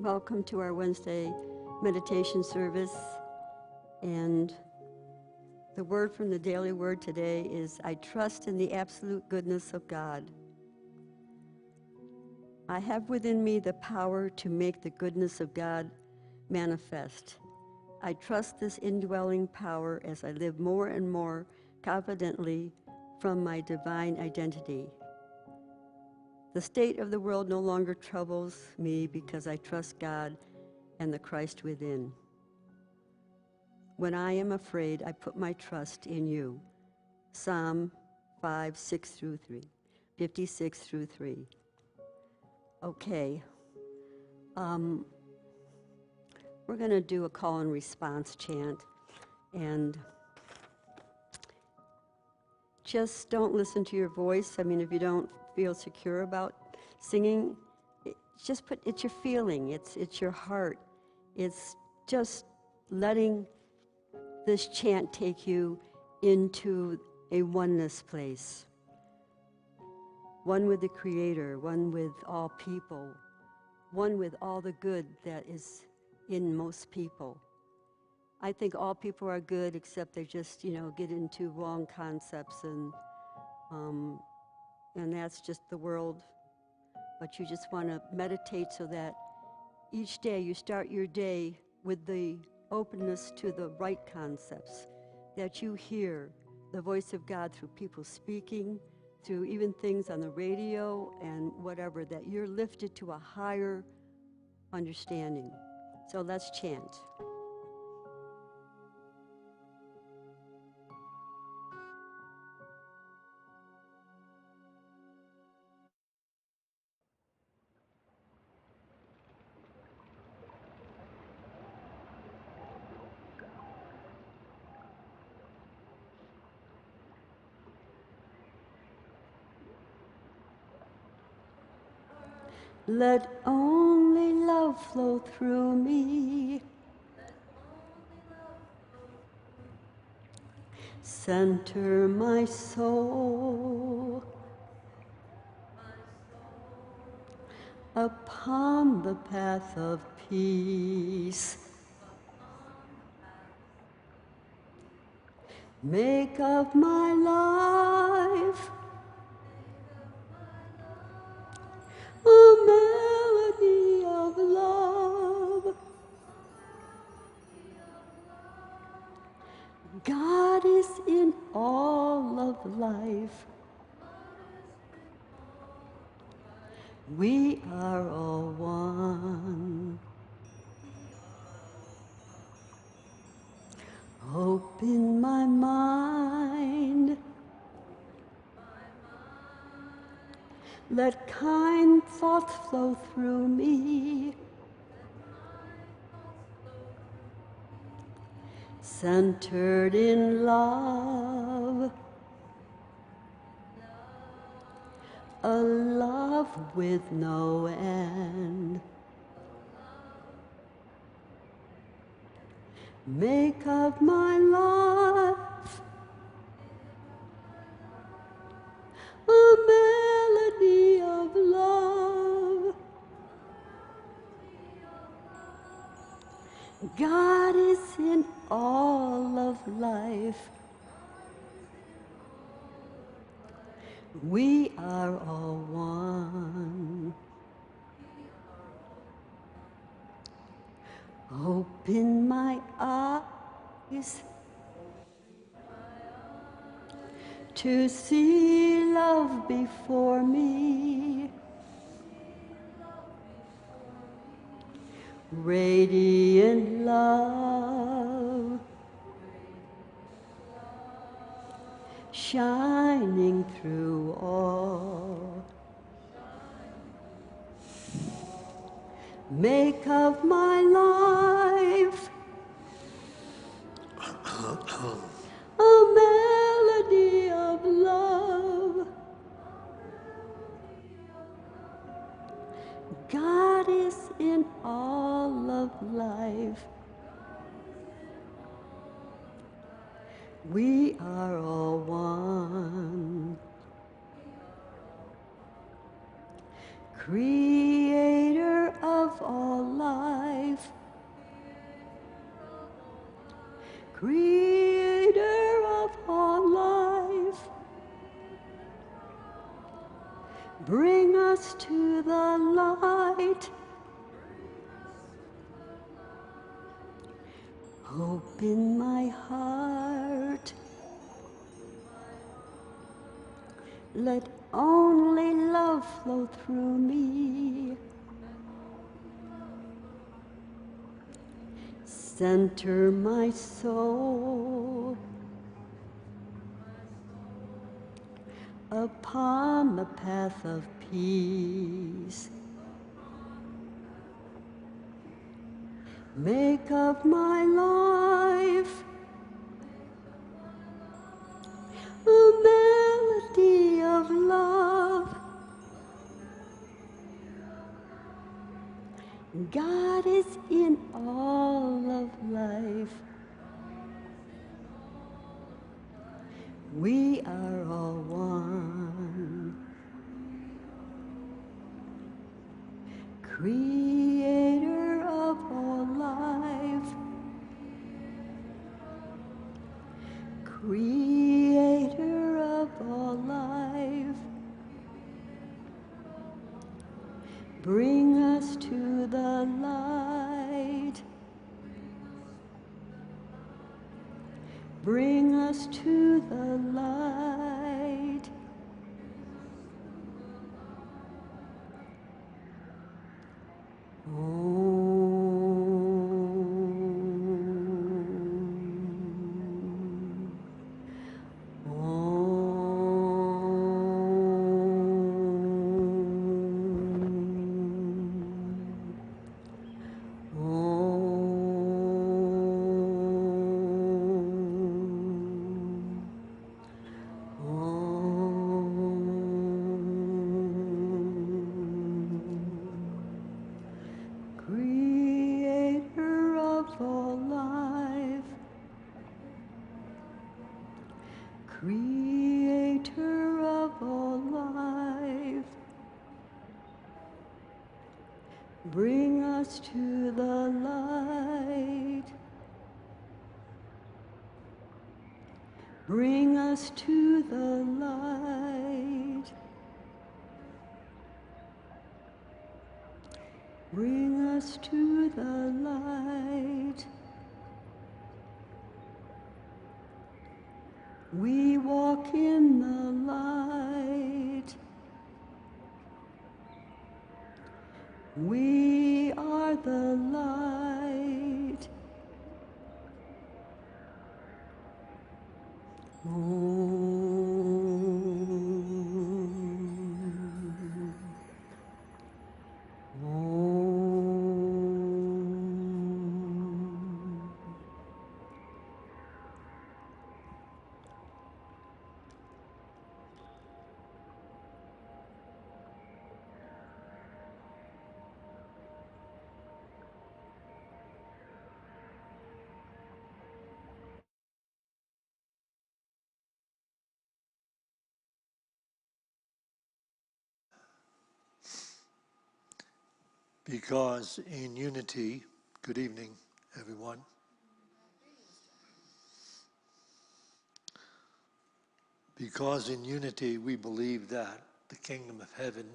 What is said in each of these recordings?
Welcome to our Wednesday meditation service. And the word from the daily word today is, I trust in the absolute goodness of God. I have within me the power to make the goodness of God manifest. I trust this indwelling power as I live more and more confidently from my divine identity. The state of the world no longer troubles me because I trust God and the Christ within. When I am afraid, I put my trust in you. Psalm 5, 6 through 3, 56 through 3. Okay. We're going to do a call and response chant. And just don't listen to your voice. I mean, if you don't feel secure about singing, it's your feeling, it's your heart. It's just letting this chant take you into a oneness place. One with the Creator, one with all people, one with all the good that is in most people. I think all people are good, except they just, get into wrong concepts, and that's just the world. But you just want to meditate so that each day you start your day with the openness to the right concepts, that you hear the voice of God through people speaking, through even things on the radio and whatever, that you're lifted to a higher understanding. So let's chant. Let only love flow through me. Center my soul upon the path of peace. Make of my life a melody of love. God is in all of life. We are all one. Hope in my mind. Let kind thoughts flow through me. Centered in love. A love with no end. Make of my life a melody of love. God is in all of life. We are all one. Open my eyes to see love before me. Radiant love, shining through all. Make of my life a melody of love. God is in all of life. We are all one. Creator of all life. Bring us to the light. Hope in my heart. Let only love flow through me. Center my soul upon the path of peace. Make of my life a melody of love. God is in all of life. We are all one. Creator of all life. Creator of all life. Bring us to the light. Bring us to the light. Creator of all life, Creator of all life, bring us to the light. Bring us to the light. Bring us to the light. We walk in the light. We are the light. Because in unity, good evening, everyone. Because in unity we believe that the kingdom of heaven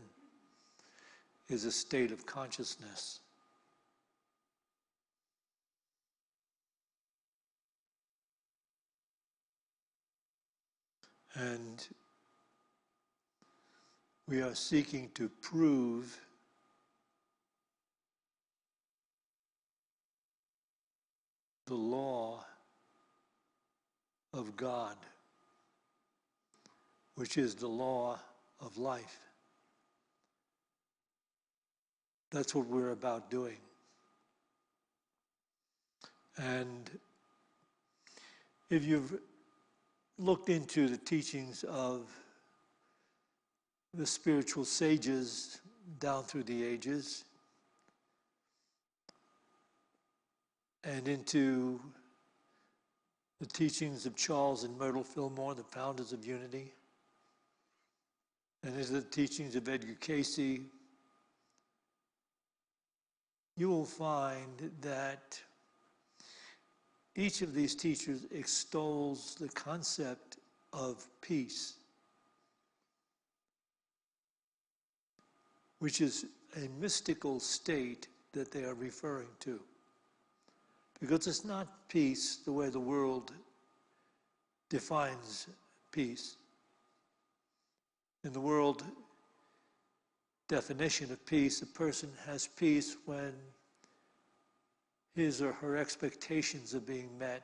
is a state of consciousness. And we are seeking to prove the law of God, which is the law of life. That's what we're about doing. And if you've looked into the teachings of the spiritual sages down through the ages and into the teachings of Charles and Myrtle Fillmore, the founders of Unity, and into the teachings of Edgar Casey, you will find that each of these teachers extols the concept of peace. which is a mystical state that they are referring to. Because it's not peace the way the world defines peace. In the world definition of peace, a person has peace when his or her expectations are being met,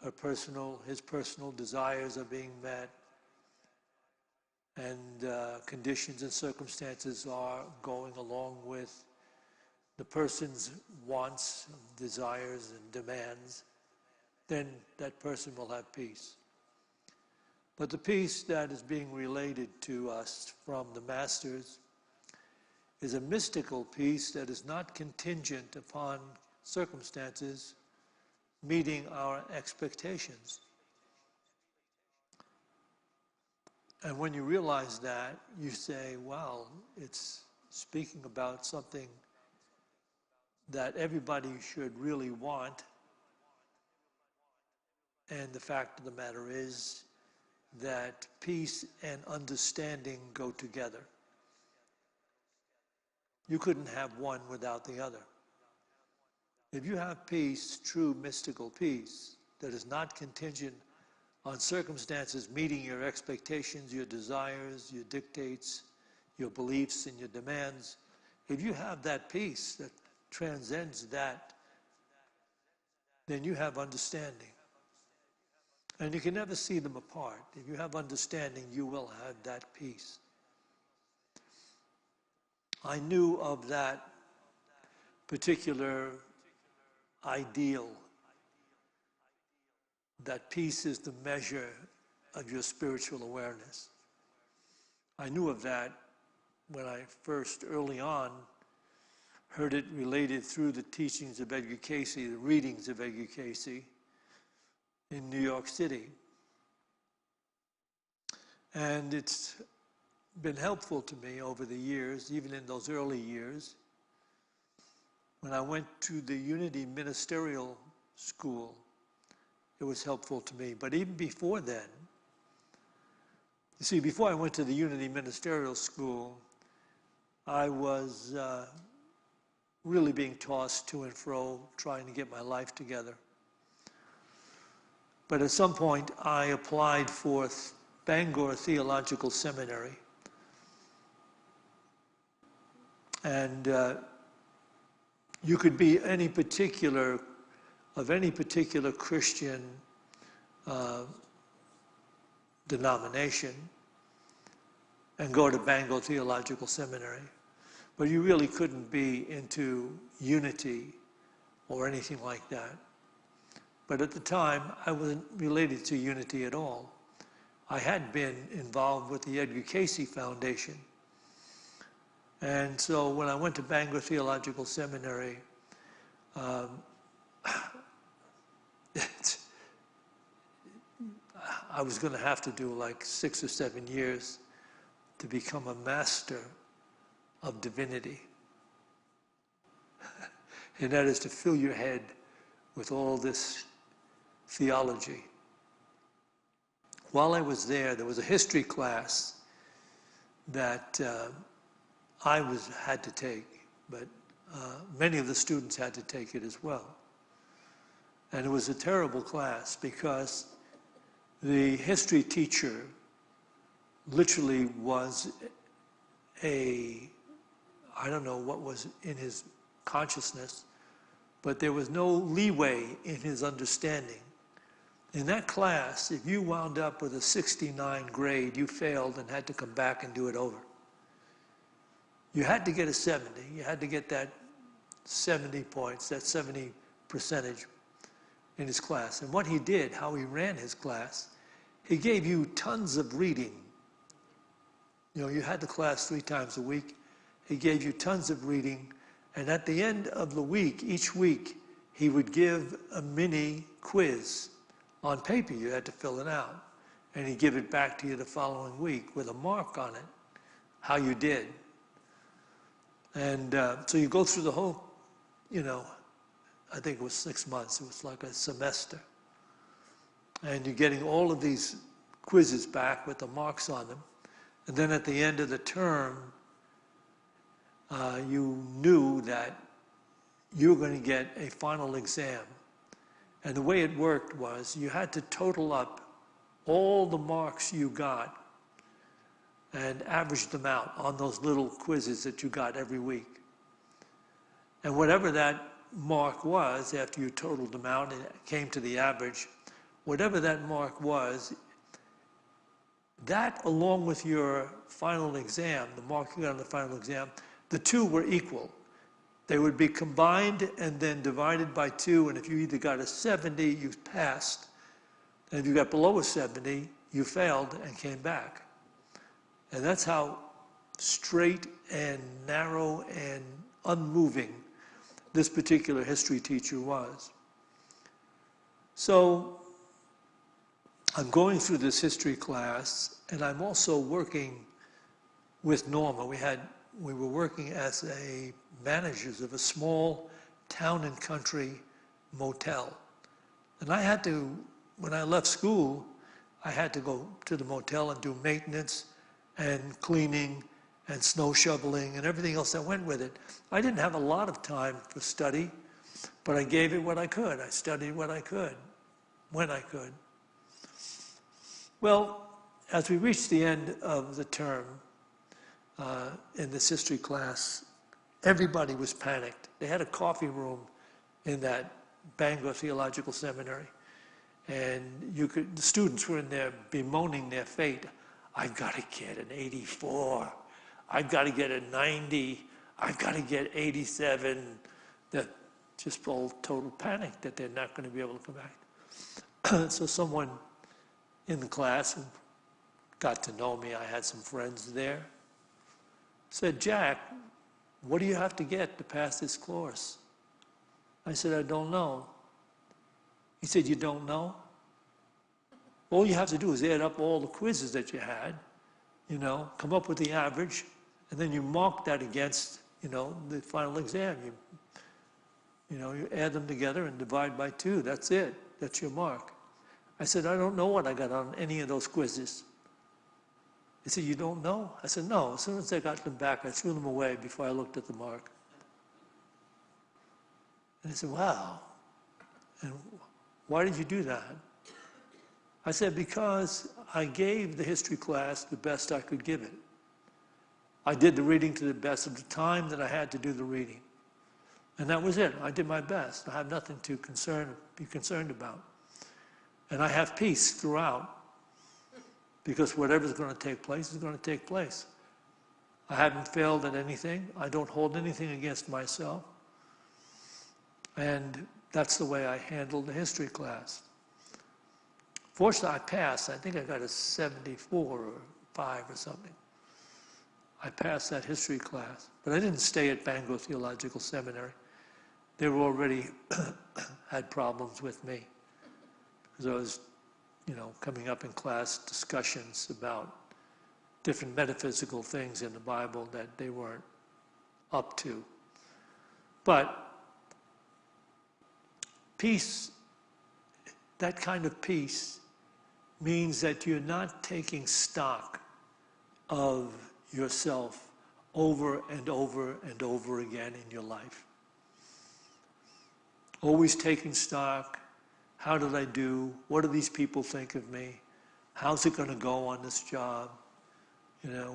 his personal desires are being met, and conditions and circumstances are going along with the person's wants, desires, and demands. Then that person will have peace. But the peace that is being related to us from the masters is a mystical peace that is not contingent upon circumstances meeting our expectations. And when you realize that, you say, wow, it's speaking about something that everybody should really want. And the fact of the matter is that peace and understanding go together. You couldn't have one without the other. If you have peace, true mystical peace, that is not contingent on circumstances meeting your expectations, your desires, your dictates, your beliefs, and your demands, if you have that peace that transcends that, then you have understanding. And you can never see them apart. If you have understanding, you will have that peace. I knew of that particular ideal, that peace is the measure of your spiritual awareness. I knew of that when I first, early on, heard it related through the teachings of Edgar Cayce, the readings of Edgar Cayce in New York City. And it's been helpful to me over the years, even in those early years. When I went to the Unity Ministerial School, it was helpful to me. But even before then, you see, before I went to the Unity Ministerial School, I was really being tossed to and fro, trying to get my life together. But at some point, I applied for Bangor Theological Seminary. And you could be of any particular Christian denomination and go to Bangor Theological Seminary. But you really couldn't be into unity or anything like that. But at the time, I wasn't related to unity at all. I had been involved with the Edgar Cayce Foundation. And so when I went to Bangor Theological Seminary, I was going to have to do like 6 or 7 years to become a master of divinity. And that is to fill your head with all this theology. While I was there was a history class that I had to take, but many of the students had to take it as well. And it was a terrible class because the history teacher literally was I don't know what was in his consciousness, but there was no leeway in his understanding. In that class, if you wound up with a 69 grade, you failed and had to come back and do it over. You had to get a 70. You had to get that 70 points, that 70 percentage in his class. And what he did, how he ran his class, he gave you tons of reading. You know, you had the class 3 times a week. He gave you tons of reading. And at the end of the week, each week, he would give a mini quiz on paper. You had to fill it out. And he'd give it back to you the following week with a mark on it, how you did. And so you go through the whole, I think it was 6 months. It was like a semester. And you're getting all of these quizzes back with the marks on them. And then at the end of the term, you knew that you were going to get a final exam. And the way it worked was you had to total up all the marks you got and average them out on those little quizzes that you got every week. And whatever that mark was, after you totaled them out and it came to the average, whatever that mark was, that along with your final exam, the mark you got on the final exam, the two were equal. They would be combined and then divided by 2, and if you either got a 70, you passed, and if you got below a 70, you failed and came back. And that's how straight and narrow and unmoving this particular history teacher was. So I'm going through this history class, and I'm also working with Norma. We were working as managers of a small town and country motel. And I had to, when I left school, I had to go to the motel and do maintenance and cleaning and snow shoveling and everything else that went with it. I didn't have a lot of time for study, but I gave it what I could. I studied what I could, when I could. Well, as we reached the end of the term in this history class, everybody was panicked. They had a coffee room in that Bangor Theological Seminary, and the students were in there bemoaning their fate. I've got to get an 84. I've got to get a 90. I've got to get 87. That just all total panic that they're not going to be able to come back. So someone in the class who got to know me, I had some friends there, said, Jack, what do you have to get to pass this course? I said, I don't know. He said, you don't know? All you have to do is add up all the quizzes that you had, come up with the average, and then you mark that against, the final exam. You add them together and divide by 2. That's it. That's your mark. I said, I don't know what I got on any of those quizzes. He said, you don't know? I said, no. As soon as I got them back, I threw them away before I looked at the mark. And he said, wow. And why did you do that? I said, because I gave the history class the best I could give it. I did the reading to the best of the time that I had to do the reading. And that was it. I did my best. I have nothing to be concerned about. And I have peace throughout, because whatever's going to take place is going to take place. I haven't failed at anything. I don't hold anything against myself. And that's the way I handled the history class. Fortunately, I passed. I think I got a 74 or 5 or something. I passed that history class. But I didn't stay at Bangor Theological Seminary. They were already had problems with me, because I was, coming up in class discussions about different metaphysical things in the Bible that they weren't up to. But peace, that kind of peace, means that you're not taking stock of yourself over and over and over again in your life. Always taking stock. How did I do? What do these people think of me? How's it going to go on this job?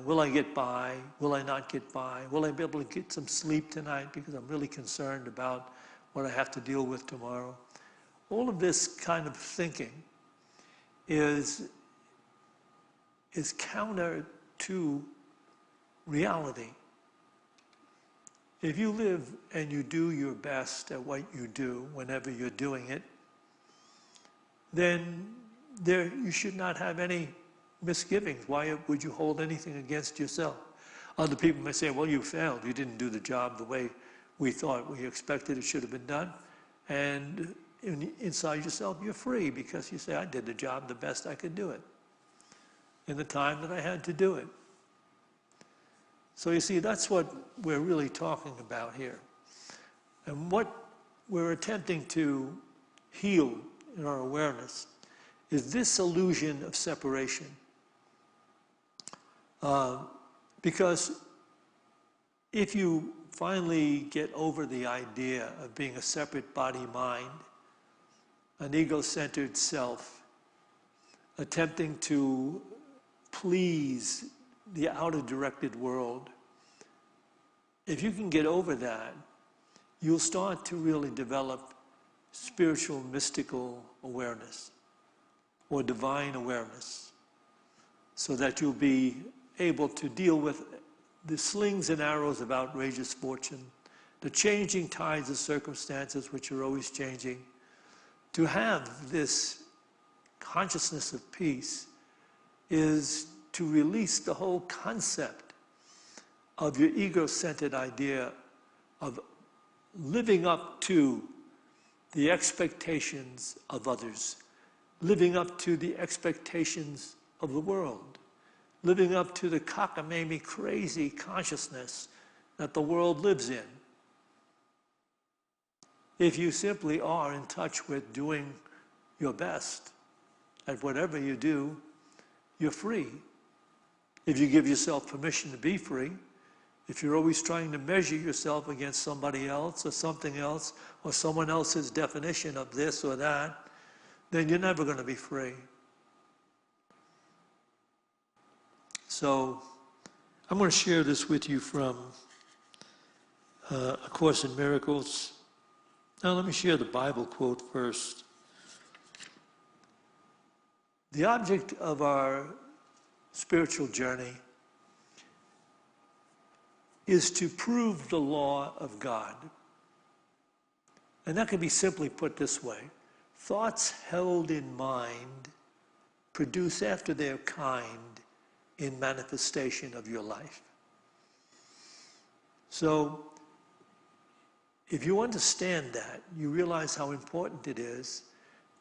Will I get by? Will I not get by? Will I be able to get some sleep tonight, because I'm really concerned about what I have to deal with tomorrow? All of this kind of thinking is counter to reality. If you live and you do your best at what you do whenever you're doing it, then you should not have any misgivings. Why would you hold anything against yourself? Other people may say, well, you failed. You didn't do the job the way we thought, we expected it should have been done. And inside yourself, you're free, because you say, I did the job the best I could do it in the time that I had to do it. So you see, that's what we're really talking about here. And what we're attempting to heal in our awareness is this illusion of separation. Because if you finally get over the idea of being a separate body-mind, an ego-centered self, attempting to please the outer-directed world, if you can get over that, you'll start to really develop spiritual, mystical awareness or divine awareness, so that you'll be able to deal with the slings and arrows of outrageous fortune, the changing tides of circumstances which are always changing. To have this consciousness of peace is to release the whole concept of your ego-centered idea of living up to the expectations of others, living up to the expectations of the world, living up to the cockamamie crazy consciousness that the world lives in. If you simply are in touch with doing your best at whatever you do, you're free. If you give yourself permission to be free, if you're always trying to measure yourself against somebody else or something else or someone else's definition of this or that, then you're never going to be free. So I'm going to share this with you from A Course in Miracles. Now let me share the Bible quote first. The object of our spiritual journey is to prove the law of God. And that can be simply put this way. Thoughts held in mind produce after their kind in manifestation of your life. So, if you understand that, you realize how important it is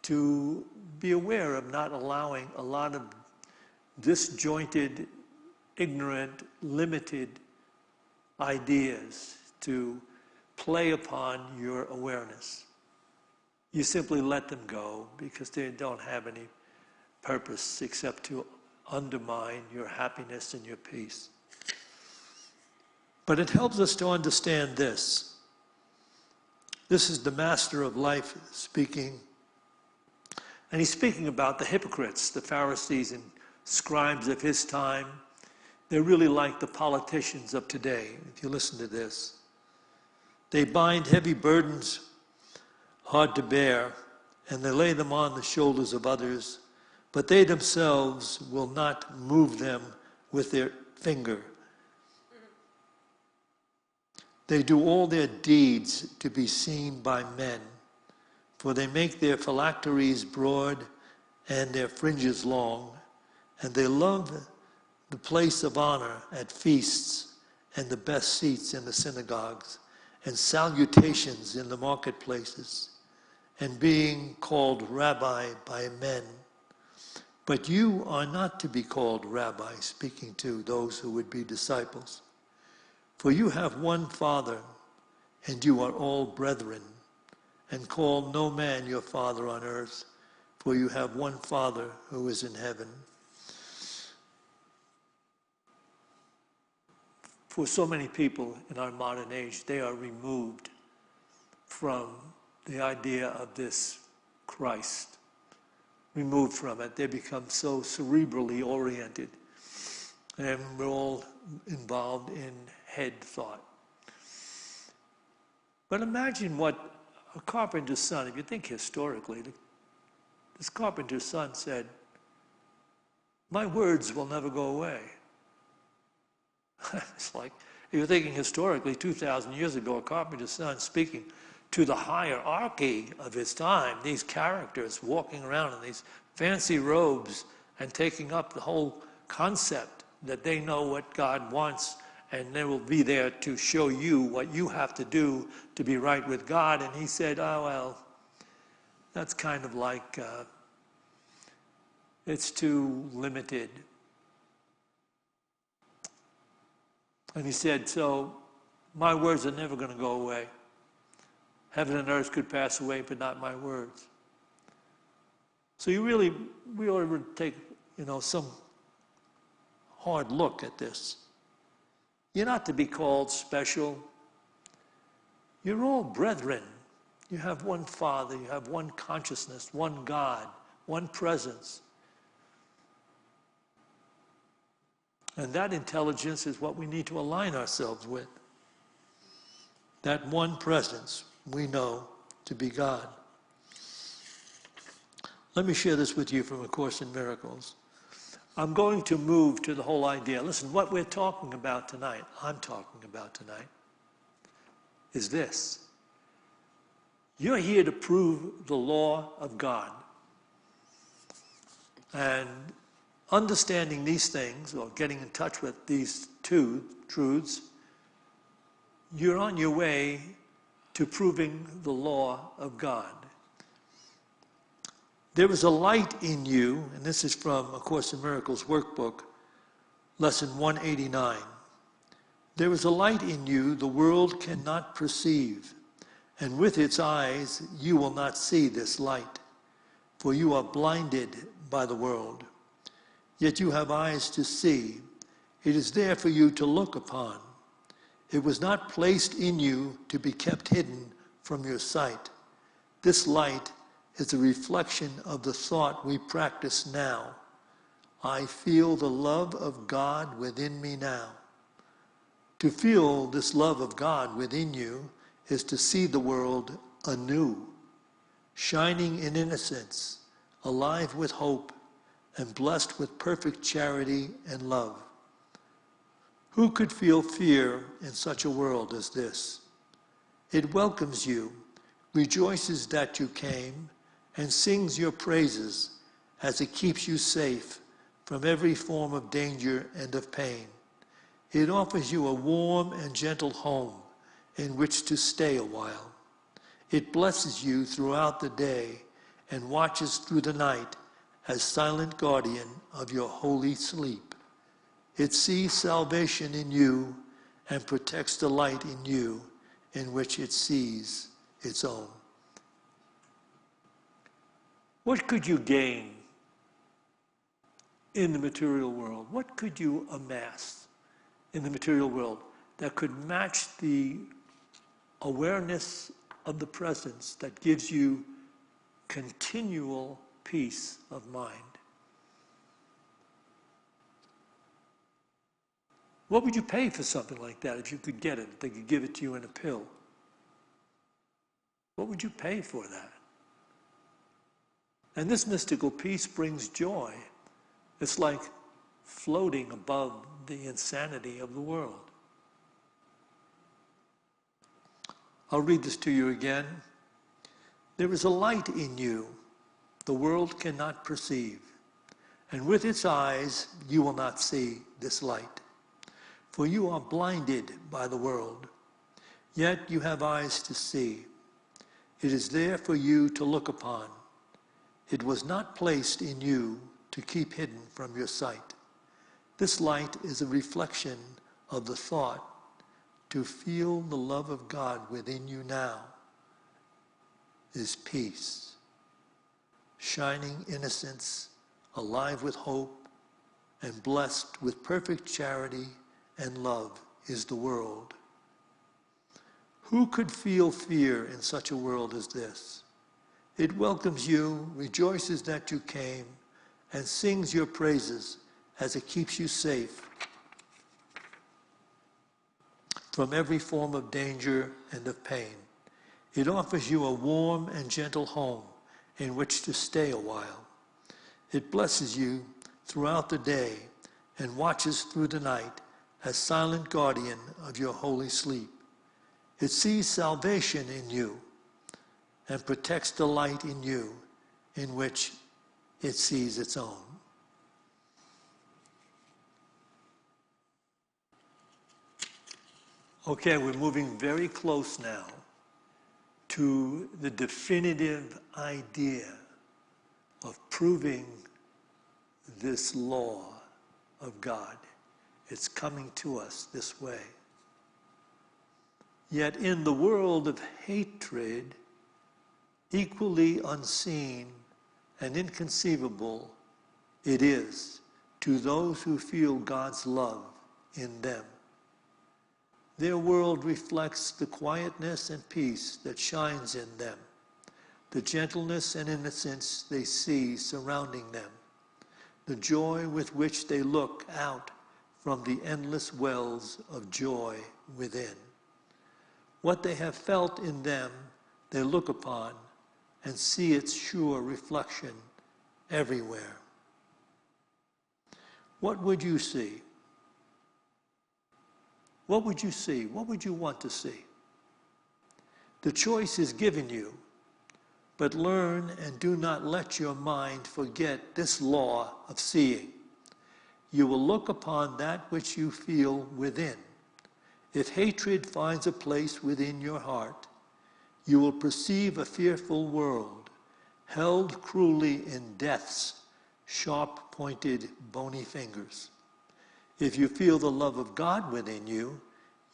to be aware of not allowing a lot of disjointed, ignorant, limited ideas to play upon your awareness. You simply let them go because they don't have any purpose except to undermine your happiness and your peace. But it helps us to understand this. This is the Master of Life speaking. And he's speaking about the hypocrites, the Pharisees and scribes of his time. They're really like the politicians of today, if you listen to this. They bind heavy burdens hard to bear, and they lay them on the shoulders of others, but they themselves will not move them with their finger. They do all their deeds to be seen by men, for they make their phylacteries broad and their fringes long, and they love the place of honor at feasts and the best seats in the synagogues and salutations in the marketplaces and being called rabbi by men. But you are not to be called rabbi, speaking to those who would be disciples. For you have one Father, and you are all brethren, and call no man your father on earth, for you have one Father who is in heaven. For so many people in our modern age, they are removed from the idea of this Christ. Removed from it. They become so cerebrally oriented. And we're all involved in head thought. But imagine what a carpenter's son, if you think historically, this carpenter's son said, my words will never go away. It's like, if you're thinking historically, 2,000 years ago, a carpenter's son speaking to the hierarchy of his time, these characters walking around in these fancy robes and taking up the whole concept that they know what God wants and they will be there to show you what you have to do to be right with God. And he said, oh, well, that's kind of like, it's too limited. And he said, so my words are never going to go away. Heaven and earth could pass away, but not my words. So we ought to take, some hard look at this. You're not to be called special. You're all brethren. You have one Father, you have one consciousness, one God, one presence. And that intelligence is what we need to align ourselves with. That one presence we know to be God. Let me share this with you from A Course in Miracles. I'm going to move to the whole idea. Listen, what we're talking about tonight, I'm talking about tonight, is this. You're here to prove the law of God. And understanding these things, or getting in touch with these two truths, you're on your way to proving the law of God. There is a light in you, and this is from A Course in Miracles workbook, lesson 189. There is a light in you the world cannot perceive, and with its eyes you will not see this light, for you are blinded by the world. Yet you have eyes to see. It is there for you to look upon. It was not placed in you to be kept hidden from your sight. This light is a reflection of the thought we practice now. I feel the love of God within me now. To feel this love of God within you is to see the world anew, shining in innocence, alive with hope, and blessed with perfect charity and love. Who could feel fear in such a world as this? It welcomes you, rejoices that you came, and sings your praises as it keeps you safe from every form of danger and of pain. It offers you a warm and gentle home in which to stay a while. It blesses you throughout the day and watches through the night as silent guardian of your holy sleep. It sees salvation in you and protects the light in you in which it sees its own. What could you gain in the material world? What could you amass in the material world that could match the awareness of the presence that gives you continual peace of mind? What would you pay for something like that if you could get it, if they could give it to you in a pill? What would you pay for that? And this mystical peace brings joy. It's like floating above the insanity of the world. I'll read this to you again. There is a light in you the world cannot perceive, and with its eyes you will not see this light. For you are blinded by the world, yet you have eyes to see. It is there for you to look upon. It was not placed in you to keep hidden from your sight. This light is a reflection of the thought to feel the love of God within you now is peace, shining innocence, alive with hope, and blessed with perfect charity and love is the world. Who could feel fear in such a world as this? It welcomes you, rejoices that you came, and sings your praises as it keeps you safe from every form of danger and of pain. It offers you a warm and gentle home in which to stay a while. It blesses you throughout the day and watches through the night as silent guardian of your holy sleep. It sees salvation in you and protects the light in you in which it sees its own. Okay, we're moving very close now to the definitive idea of proving this law of God. It's coming to us this way. Yet in the world of hatred, equally unseen and inconceivable it is to those who feel God's love in them. Their world reflects the quietness and peace that shines in them, the gentleness and innocence they see surrounding them, the joy with which they look out from the endless wells of joy within. What they have felt in them, they look upon and see its sure reflection everywhere. What would you see? What would you see? What would you want to see? The choice is given you, but learn and do not let your mind forget this law of seeing. You will look upon that which you feel within. If hatred finds a place within your heart, you will perceive a fearful world, held cruelly in death's sharp-pointed, bony fingers. If you feel the love of God within you,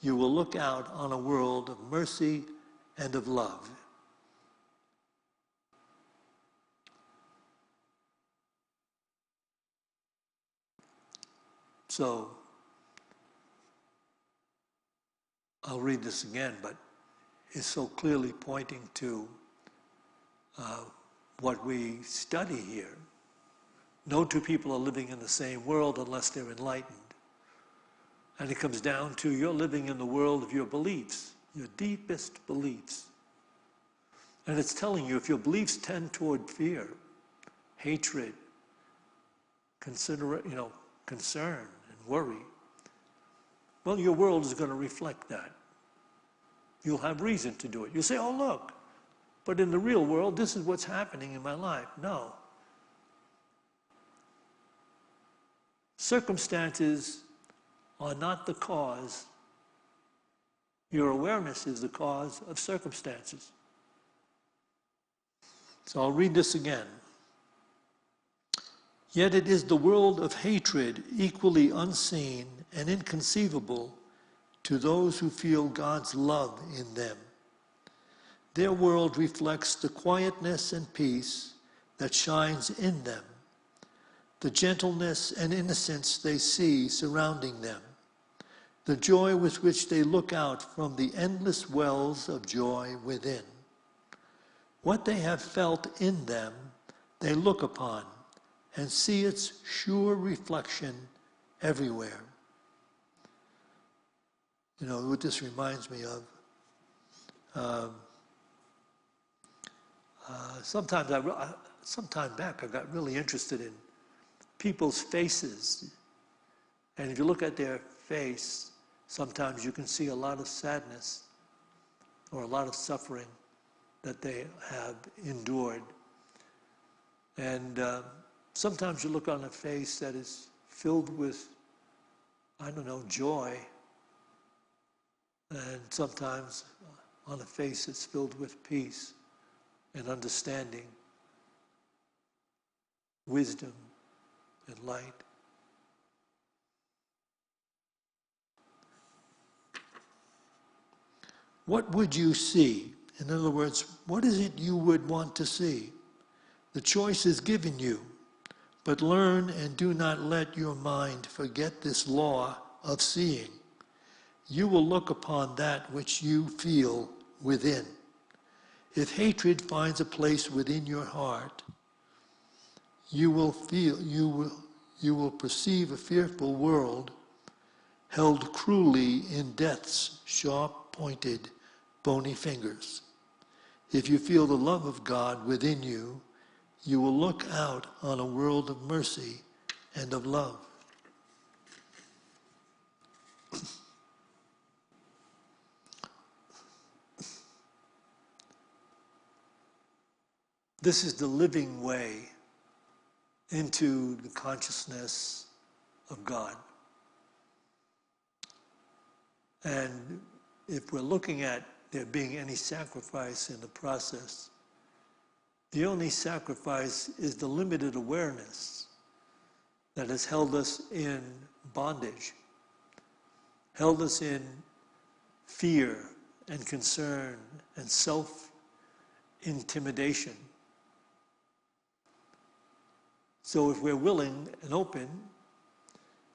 you will look out on a world of mercy and of love. So, I'll read this again, but it's so clearly pointing to what we study here. No two people are living in the same world unless they're enlightened. And it comes down to you're living in the world of your beliefs, your deepest beliefs. And it's telling you if your beliefs tend toward fear, hatred, concern and worry, well, your world is going to reflect that. You'll have reason to do it. You'll say, oh, look, but in the real world, this is what's happening in my life. No. Circumstances are not the cause. Your awareness is the cause of circumstances. So I'll read this again. Yet it is the world of hatred, equally unseen and inconceivable to those who feel God's love in them. Their world reflects the quietness and peace that shines in them, the gentleness and innocence they see surrounding them, the joy with which they look out from the endless wells of joy within. What they have felt in them, they look upon and see its sure reflection everywhere. You know, what this reminds me of, sometime back I got really interested in people's faces. And if you look at their face, sometimes you can see a lot of sadness or a lot of suffering that they have endured. And sometimes you look on a face that is filled with, joy. And sometimes on a face that's filled with peace and understanding, wisdom and light. What would you see? In other words, what is it you would want to see? The choice is given you, but learn and do not let your mind forget this law of seeing. You will look upon that which you feel within. If hatred finds a place within your heart, you will perceive a fearful world held cruelly in death's sharp-pointed, bony fingers. If you feel the love of God within you, you will look out on a world of mercy and of love. This is the living way into the consciousness of God. And if we're looking at there being any sacrifice in the process, the only sacrifice is the limited awareness that has held us in bondage, held us in fear and concern and self-intimidation. So if we're willing and open,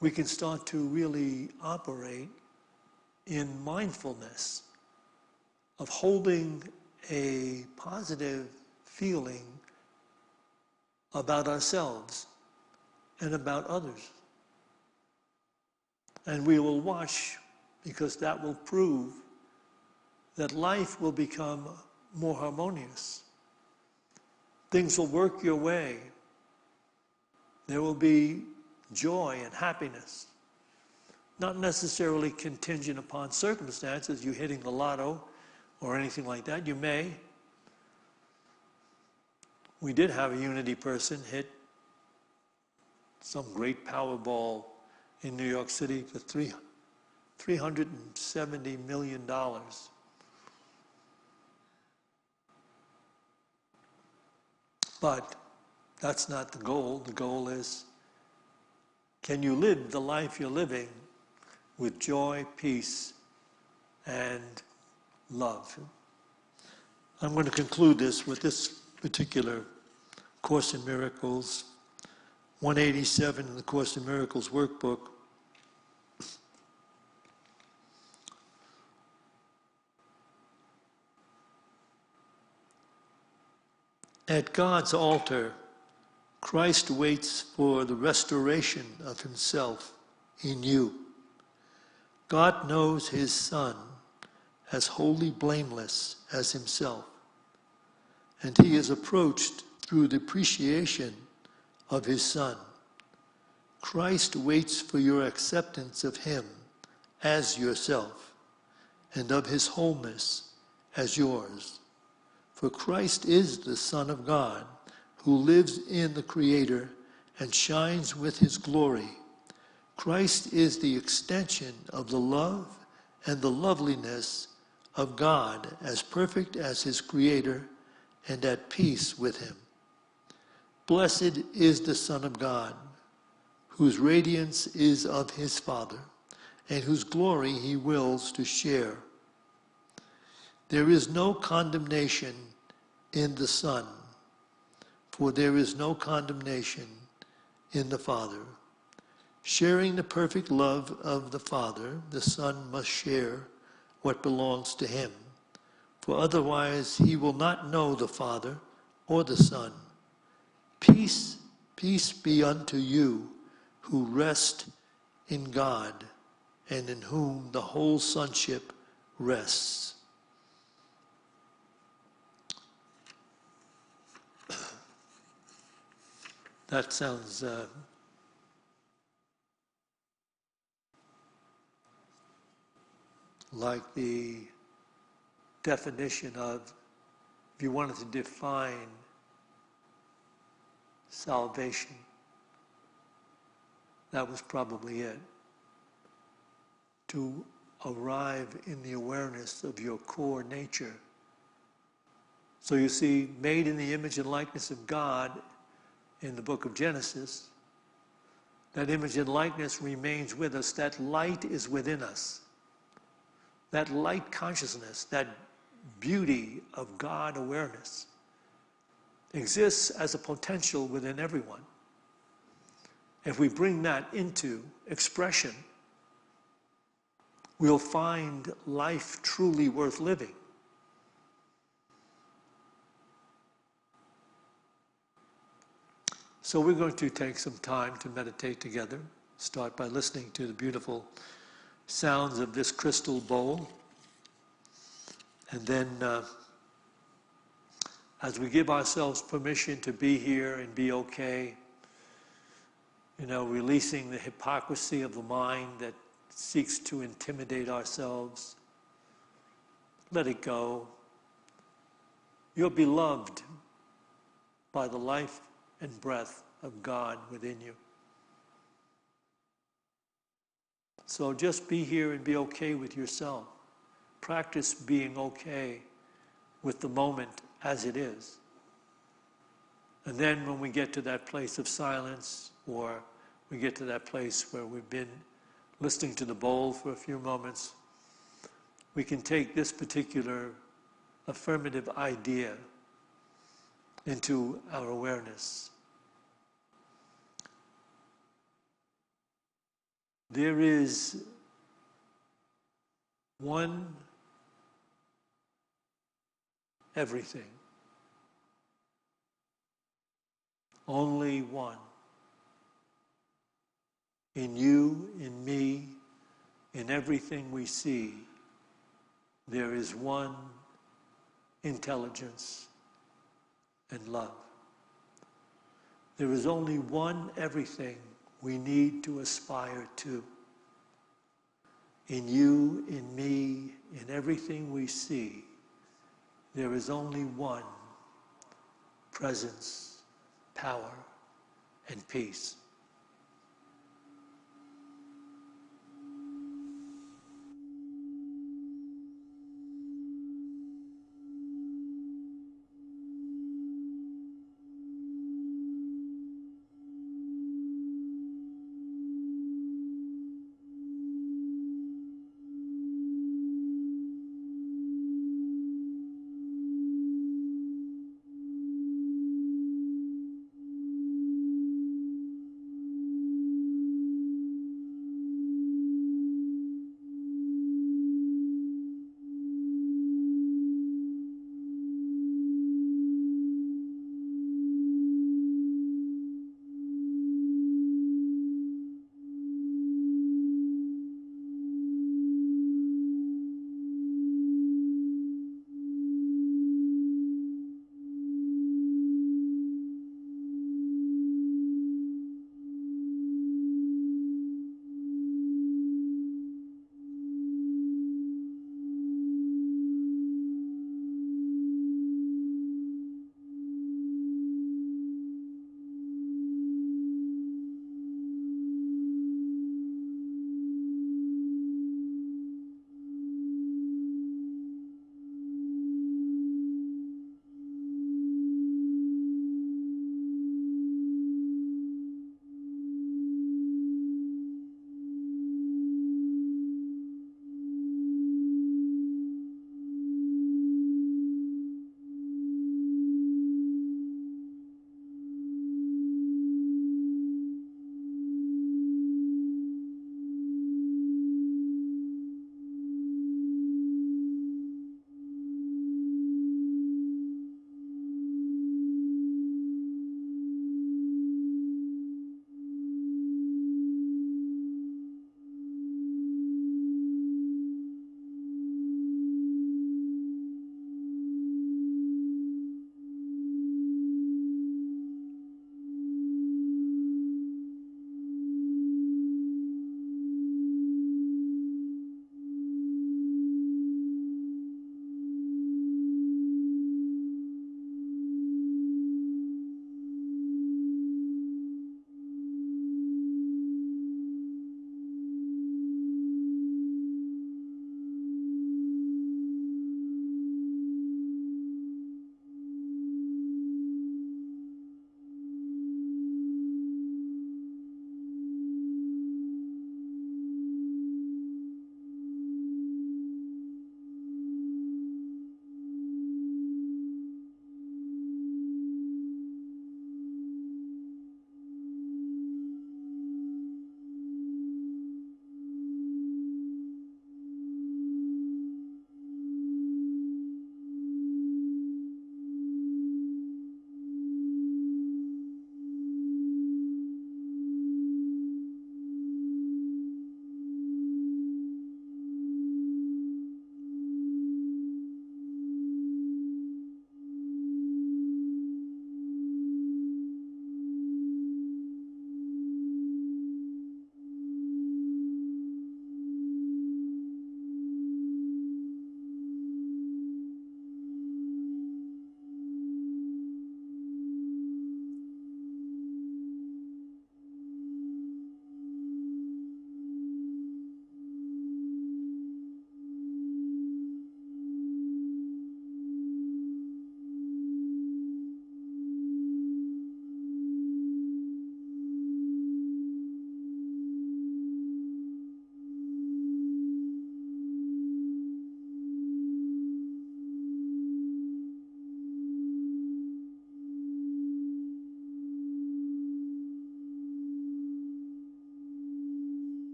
we can start to really operate in mindfulness of holding a positive feeling about ourselves and about others. And we will watch, because that will prove that life will become more harmonious. Things will work your way. There will be joy and happiness, not necessarily contingent upon circumstances, you hitting the lotto or anything like that. You may. We did have a Unity person hit some great Powerball in New York City for $370 million. But that's not the goal. The goal is, can you live the life you're living with joy, peace, and love? I'm going to conclude this with this particular Course in Miracles, 187 in the Course in Miracles workbook. At God's altar, Christ waits for the restoration of himself in you. God knows his Son as wholly blameless as himself, and he is approached through the appreciation of his Son. Christ waits for your acceptance of him as yourself, and of his wholeness as yours. For Christ is the Son of God, who lives in the Creator and shines with his glory. Christ is the extension of the love and the loveliness of God, as perfect as his Creator and at peace with him. Blessed is the Son of God, whose radiance is of his Father, and whose glory he wills to share. There is no condemnation in the Son, for there is no condemnation in the Father. Sharing the perfect love of the Father, the Son must share what belongs to him, for otherwise he will not know the Father or the Son. Peace, peace be unto you who rest in God, and in whom the whole sonship rests. That sounds like the definition of, if you wanted to define salvation, that was probably it. To arrive in the awareness of your core nature. So you see, made in the image and likeness of God in the book of Genesis, that image and likeness remains with us. That light is within us. That light consciousness, that beauty of God awareness exists as a potential within everyone. If we bring that into expression, we'll find life truly worth living. So we're going to take some time to meditate together. Start by listening to the beautiful sounds of this crystal bowl. And then as we give ourselves permission to be here and be okay, releasing the hypocrisy of the mind that seeks to intimidate ourselves, let it go. You're beloved by the life and breath of God within you. So just be here and be okay with yourself. Practice being okay with the moment as it is. And then when we get to that place of silence, or we get to that place where we've been listening to the bowl for a few moments, we can take this particular affirmative idea into our awareness. There is one everything. Only one. In you, in me, in everything we see, there is one intelligence and love. There is only one everything we need to aspire to. In you, in me, in everything we see, there is only one presence, power, and peace.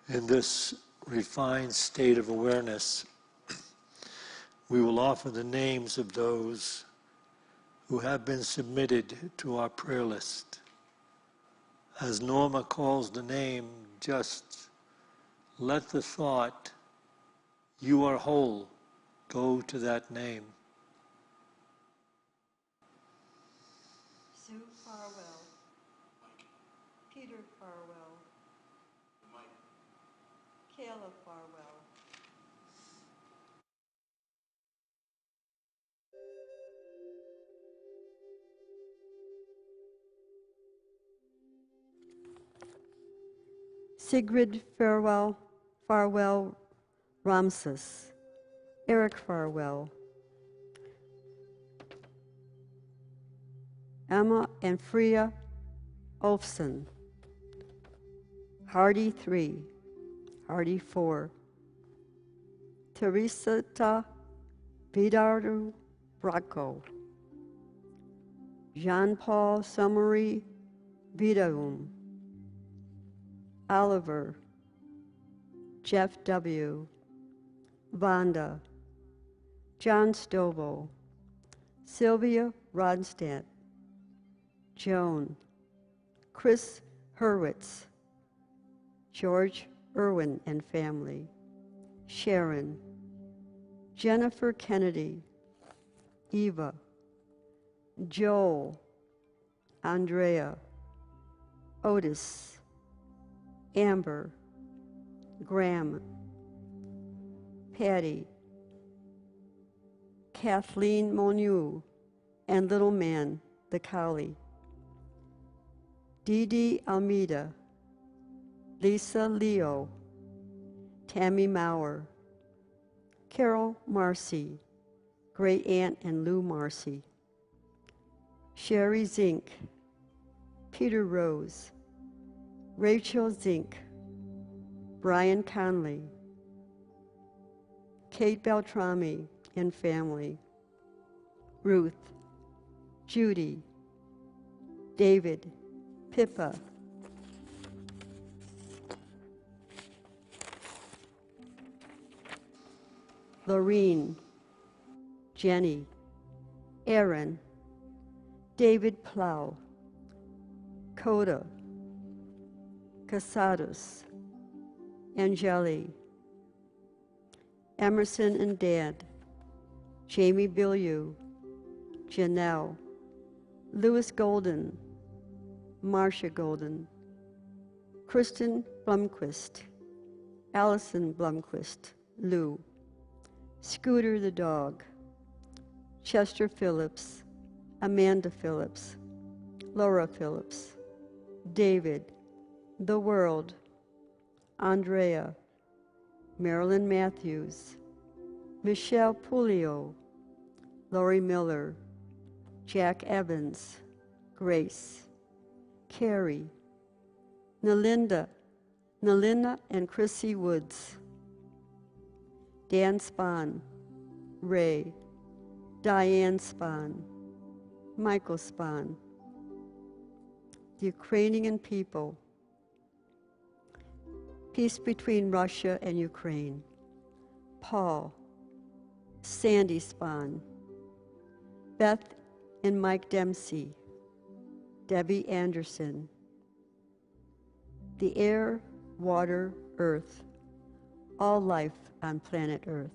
In this refined state of awareness, we will offer the names of those who have been submitted to our prayer list. As Norma calls the name, just let the thought, "You are whole," go to that name. Sue Farwell. Peter Farwell. Kayla Farwell. Sigrid Farwell Ramses. Eric Farwell. Emma and Freya Olfsen. Hardy 3. Hardy 4. Teresita Vidaru Bracco. Jean-Paul Summary Vidaum. Oliver. Jeff W. Vonda. John Stovall. Sylvia Ronstadt. Joan. Chris Hurwitz. George Irwin and family. Sharon. Jennifer Kennedy. Eva. Joel. Andrea. Otis. Amber. Graham. Patty. Kathleen Monu and little man, the collie. Dee Dee Almeida. Lisa Leo. Tammy Maurer. Carol Marcy. Great Aunt and Lou Marcy. Sherry Zink. Peter Rose. Rachel Zink. Brian Conley. Kate Beltrami and family. Ruth. Judy. David. Pippa. Lorene. Jenny. Aaron. David Plow. Coda. Casados. Angeli. Emerson and Dad. Jamie Billieu. Janelle. Louis Golden. Marcia Golden. Kristen Blumquist. Allison Blumquist. Lou. Scooter the dog. Chester Phillips. Amanda Phillips. Laura Phillips. David. The World. Andrea. Marilyn Matthews. Michelle Pulio. Lori Miller. Jack Evans. Grace. Carrie. Nalinda and Chrissy Woods. Dan Spahn. Ray. Diane Spahn. Michael Spahn. The Ukrainian people. Peace between Russia and Ukraine. Paul. Sandy Spahn. Beth and Mike Dempsey. Debbie Anderson. The air, water, earth. All life on planet Earth.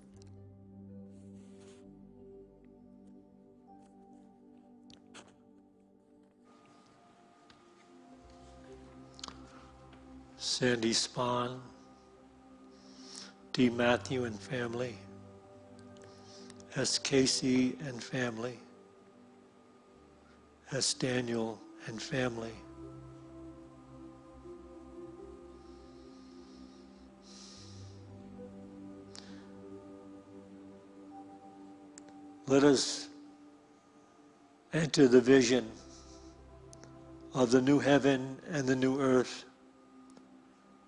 Sandy Spahn, D. Matthew and family, S. Casey and family, S. Daniel and family, let us enter the vision of the new heaven and the new earth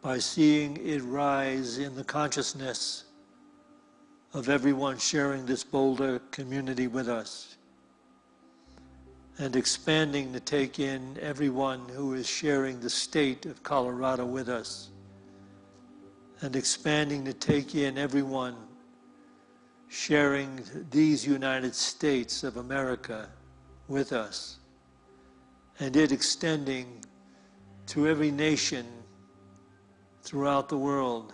by seeing it rise in the consciousness of everyone sharing this Boulder community with us, and expanding to take in everyone who is sharing the state of Colorado with us, and expanding to take in everyone, sharing these United States of America with us, and it extending to every nation throughout the world,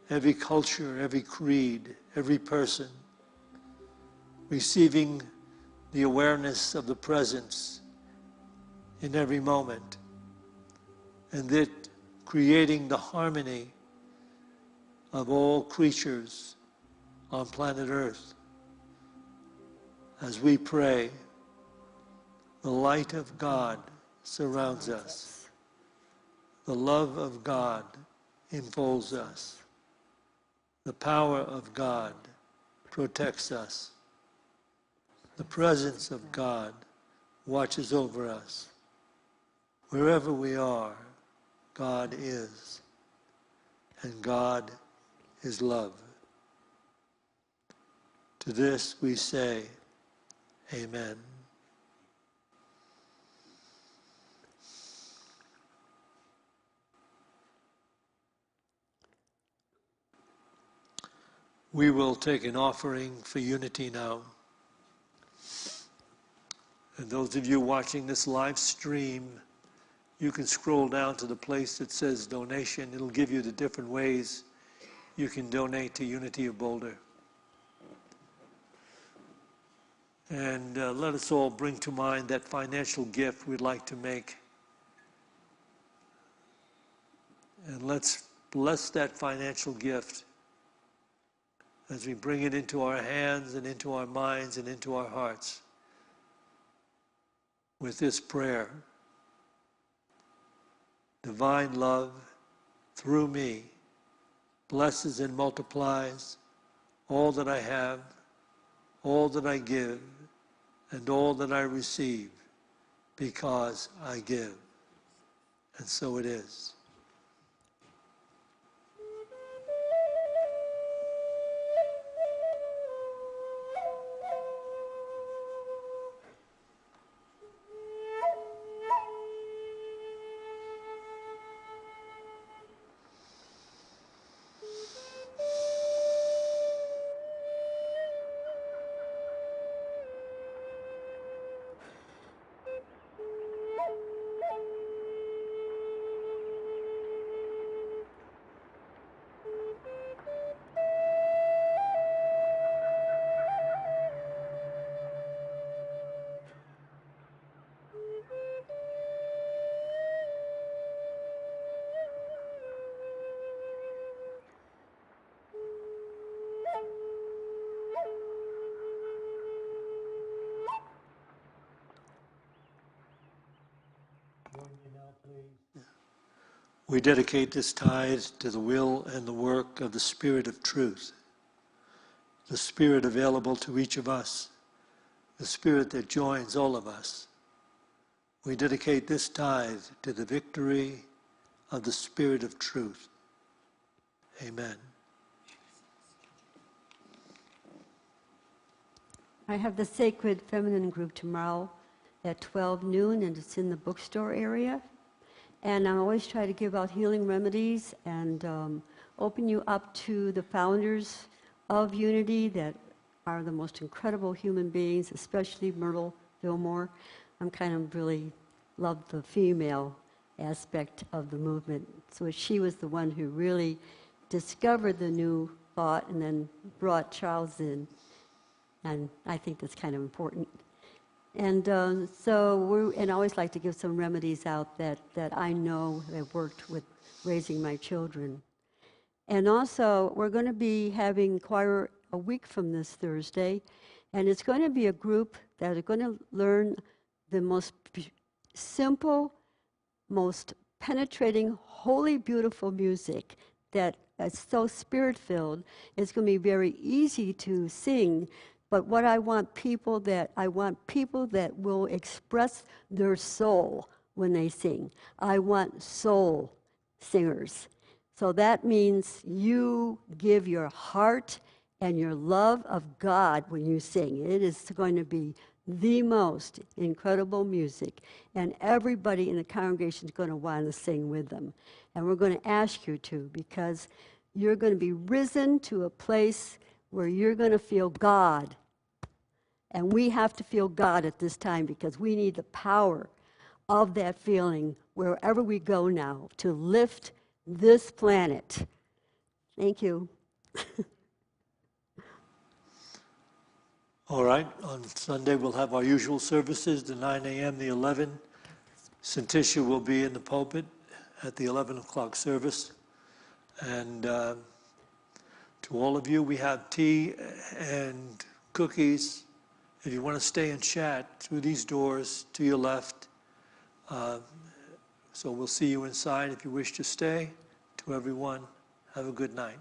every culture, every creed, every person, receiving the awareness of the presence in every moment, and that creating the harmony of all creatures on planet Earth. As we pray, the light of God surrounds us. The love of God enfolds us. The power of God protects us. The presence of God watches over us. Wherever we are, God is, and God is love. To this we say, Amen. We will take an offering for unity now. And those of you watching this live stream, you can scroll down to the place that says donation. It'll give you the different ways you can donate to Unity of Boulder. And let us all bring to mind that financial gift we'd like to make. And let's bless that financial gift as we bring it into our hands and into our minds and into our hearts with this prayer. Divine love, through me, blesses and multiplies all that I have, all that I give, and all that I receive, because I give. And so it is. We dedicate this tithe to the will and the work of the Spirit of Truth, the Spirit available to each of us, the Spirit that joins all of us. We dedicate this tithe to the victory of the Spirit of Truth. Amen. I have the Sacred Feminine group tomorrow at 12 noon, and it's in the bookstore area. And I always try to give out healing remedies and open you up to the founders of Unity that are the most incredible human beings, especially Myrtle Fillmore. I'm kind of really love the female aspect of the movement. So she was the one who really discovered the new thought and then brought Charles in. And I think that's kind of important. And and I always like to give some remedies out that I know have worked with raising my children. And also, we're going to be having choir a week from this Thursday, and it's going to be a group that are going to learn the most simple, most penetrating, holy, beautiful music that is so spirit-filled. It's going to be very easy to sing. But what I want people that will express their soul when they sing. I want soul singers. So that means you give your heart and your love of God when you sing. It is going to be the most incredible music, and everybody in the congregation is going to want to sing with them. And we're going to ask you to, because you're going to be risen to a place where you're going to feel God. And we have to feel God at this time because we need the power of that feeling wherever we go now to lift this planet. Thank you. All right, on Sunday we'll have our usual services, the 9 a.m., the 11. Santisha will be in the pulpit at the 11 o'clock service. And to all of you, we have tea and cookies. If you want to stay and chat through these doors to your left. So we'll see you inside if you wish to stay. To everyone, have a good night.